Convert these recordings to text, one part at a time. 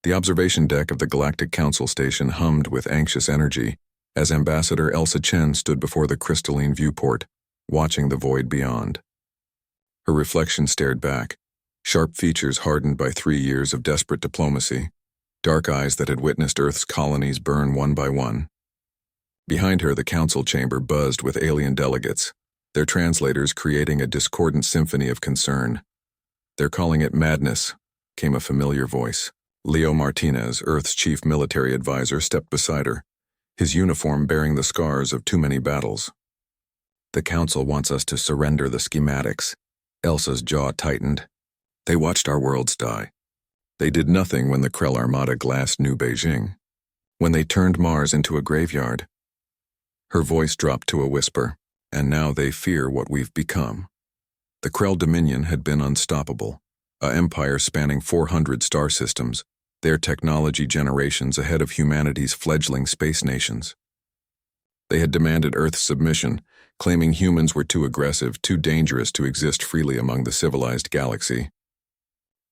The observation deck of the Galactic Council station hummed with anxious energy as Ambassador Elsa Chen stood before the crystalline viewport, watching the void beyond. Her reflection stared back, sharp features hardened by 3 years of desperate diplomacy, dark eyes that had witnessed Earth's colonies burn one by one. Behind her, the council chamber buzzed with alien delegates, their translators creating a discordant symphony of concern. "They're calling it madness," came a familiar voice. Leo Martinez, Earth's chief military advisor, stepped beside her, his uniform bearing the scars of too many battles. "The council wants us to surrender the schematics." Elsa's jaw tightened. "They watched our worlds die. They did nothing when the Krell Armada glassed New Beijing, when they turned Mars into a graveyard." Her voice dropped to a whisper, "And now they fear what we've become." The Krell Dominion had been unstoppable, an empire spanning 400 star systems, their technology generations ahead of humanity's fledgling space nations. They had demanded Earth's submission, claiming humans were too aggressive, too dangerous to exist freely among the civilized galaxy.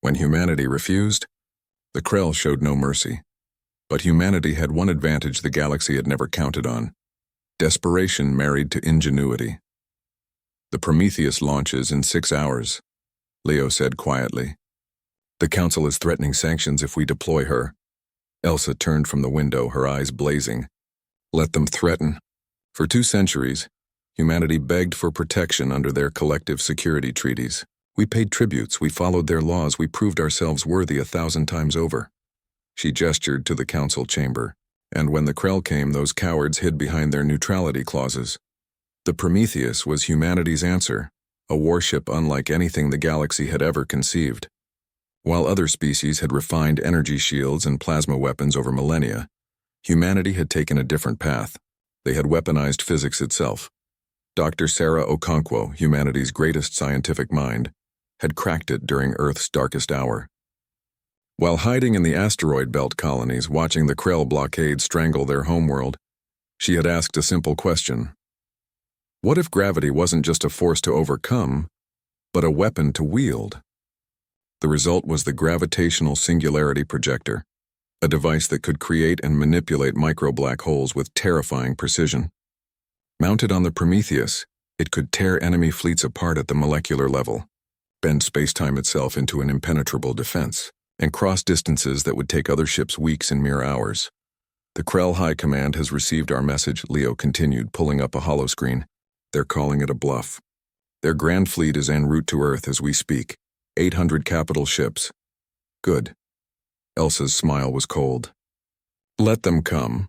When humanity refused, the Krell showed no mercy. But humanity had one advantage the galaxy had never counted on: desperation married to ingenuity. "The Prometheus launches in 6 hours," Leo said quietly. "The Council is threatening sanctions if we deploy her." Elsa turned from the window, her eyes blazing. "Let them threaten. For 2 centuries, humanity begged for protection under their collective security treaties. We paid tributes, we followed their laws, we proved ourselves worthy 1,000 times over." She gestured to the council chamber, and when the Krell came, those cowards hid behind their neutrality clauses. The Prometheus was humanity's answer, a warship unlike anything the galaxy had ever conceived. While other species had refined energy shields and plasma weapons over millennia, humanity had taken a different path. They had weaponized physics itself. Dr. Sarah Okonkwo, humanity's greatest scientific mind, had cracked it during Earth's darkest hour. While hiding in the asteroid belt colonies, watching the Krell blockade strangle their homeworld, she had asked a simple question. What if gravity wasn't just a force to overcome, but a weapon to wield? The result was the gravitational singularity projector, a device that could create and manipulate micro-black holes with terrifying precision. Mounted on the Prometheus, it could tear enemy fleets apart at the molecular level, bend space-time itself into an impenetrable defense, and cross distances that would take other ships weeks in mere hours. "The Krell High Command has received our message," Leo continued, pulling up a holoscreen. "They're calling it a bluff. Their grand fleet is en route to Earth as we speak. 800 capital ships." "Good." Elsa's smile was cold. "Let them come."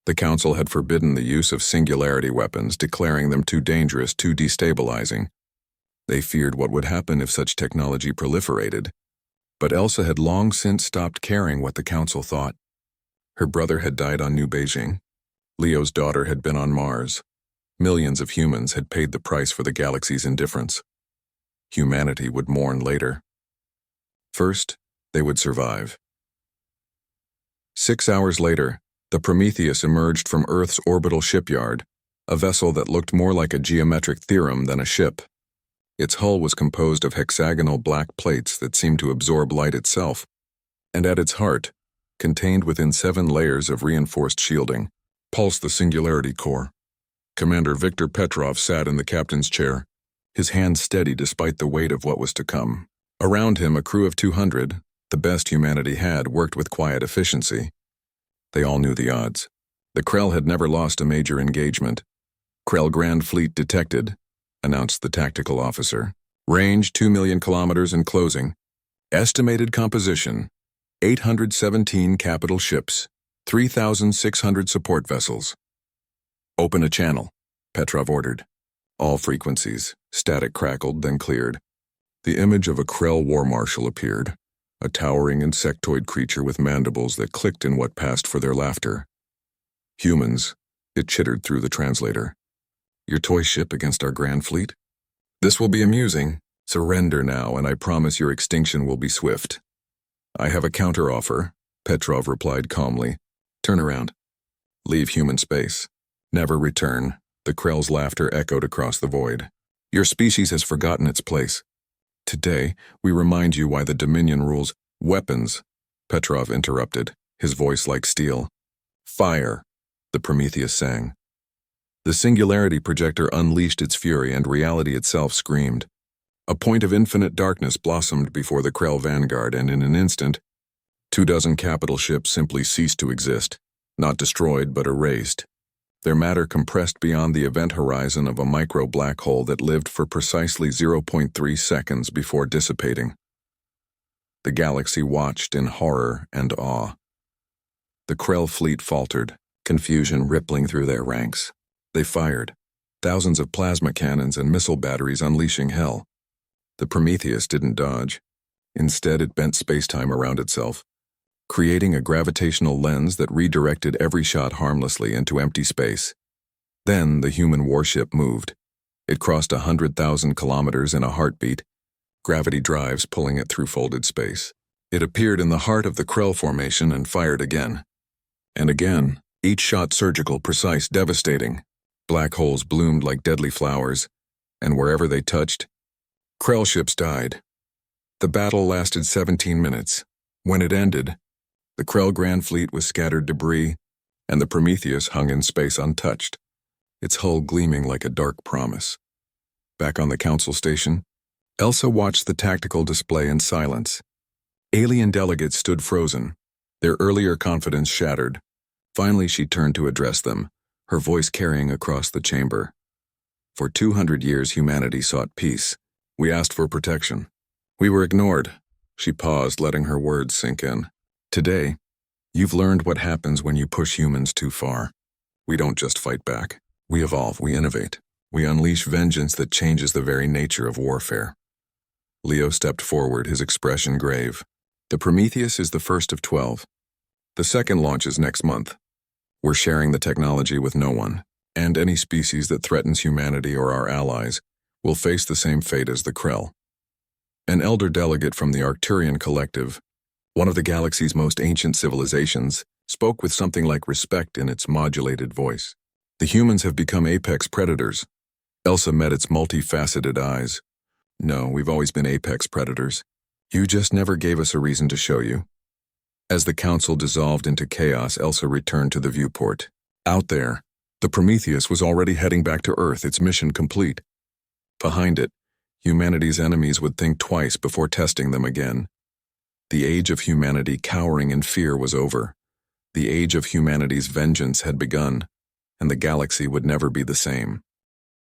The Council had forbidden the use of singularity weapons, declaring them too dangerous, too destabilizing. They feared what would happen if such technology proliferated. But Elsa had long since stopped caring what the Council thought. Her brother had died on New Beijing. Leo's daughter had been on Mars. Millions of humans had paid the price for the galaxy's indifference. Humanity would mourn later. First, they would survive. 6 hours later, the Prometheus emerged from Earth's orbital shipyard, a vessel that looked more like a geometric theorem than a ship. Its hull was composed of hexagonal black plates that seemed to absorb light itself, and at its heart, contained within 7 layers of reinforced shielding, pulsed the Singularity Core. Commander Viktor Petrov sat in the captain's chair, his hands steady despite the weight of what was to come. Around him, a crew of 200, the best humanity had, worked with quiet efficiency. They all knew the odds. The Krell had never lost a major engagement. "Krell Grand Fleet detected," announced the tactical officer. "Range 2 million kilometers and closing. Estimated composition, 817 capital ships, 3,600 support vessels." "Open a channel," Petrov ordered. All frequencies. Static crackled, then cleared. The image of a Krell war marshal appeared, a towering insectoid creature with mandibles that clicked in what passed for their laughter. "Humans," it chittered through the translator. "Your toy ship against our grand fleet? This will be amusing. Surrender now, and I promise your extinction will be swift." "I have a counteroffer," Petrov replied calmly. "Turn around. Leave human space. Never return." The Krell's laughter echoed across the void. "Your species has forgotten its place. Today, we remind you why the Dominion rules weapons Petrov interrupted, his voice like steel. Fire, the Prometheus sang. The singularity projector unleashed its fury and reality itself screamed. A point of infinite darkness blossomed before the Krell vanguard, and in an instant, 24 capital ships simply ceased to exist, not destroyed but erased. Their matter compressed beyond the event horizon of a micro-black hole that lived for precisely 0.3 seconds before dissipating. The galaxy watched in horror and awe. The Krell fleet faltered, confusion rippling through their ranks. They fired, thousands of plasma cannons and missile batteries unleashing hell. The Prometheus didn't dodge. Instead, it bent space-time around itself, creating a gravitational lens that redirected every shot harmlessly into empty space. Then the human warship moved. It crossed 100,000 kilometers in a heartbeat, gravity drives pulling it through folded space. It appeared in the heart of the Krell formation and fired again. And again, each shot surgical, precise, devastating. Black holes bloomed like deadly flowers, and wherever they touched, Krell ships died. The battle lasted 17 minutes. When it ended, the Krell Grand Fleet was scattered debris, and the Prometheus hung in space untouched, its hull gleaming like a dark promise. Back on the council station, Elsa watched the tactical display in silence. Alien delegates stood frozen, their earlier confidence shattered. Finally, she turned to address them, her voice carrying across the chamber. For 200 years, humanity sought peace. We asked for protection. We were ignored. She paused, letting her words sink in. Today, you've learned what happens when you push humans too far. We don't just fight back. We evolve, we innovate. We unleash vengeance that changes the very nature of warfare. Leo stepped forward, his expression grave. The Prometheus is the first of 12. The second launches next month. We're sharing the technology with no one, and any species that threatens humanity or our allies will face the same fate as the Krell. An elder delegate from the Arcturian Collective, one of the galaxy's most ancient civilizations, spoke with something like respect in its modulated voice. The humans have become apex predators. Elsa met its multifaceted eyes. No, we've always been apex predators. You just never gave us a reason to show you. As the council dissolved into chaos, Elsa returned to the viewport. Out there, the Prometheus was already heading back to Earth, its mission complete. Behind it, humanity's enemies would think twice before testing them again. The age of humanity cowering in fear was over. The age of humanity's vengeance had begun, and the galaxy would never be the same.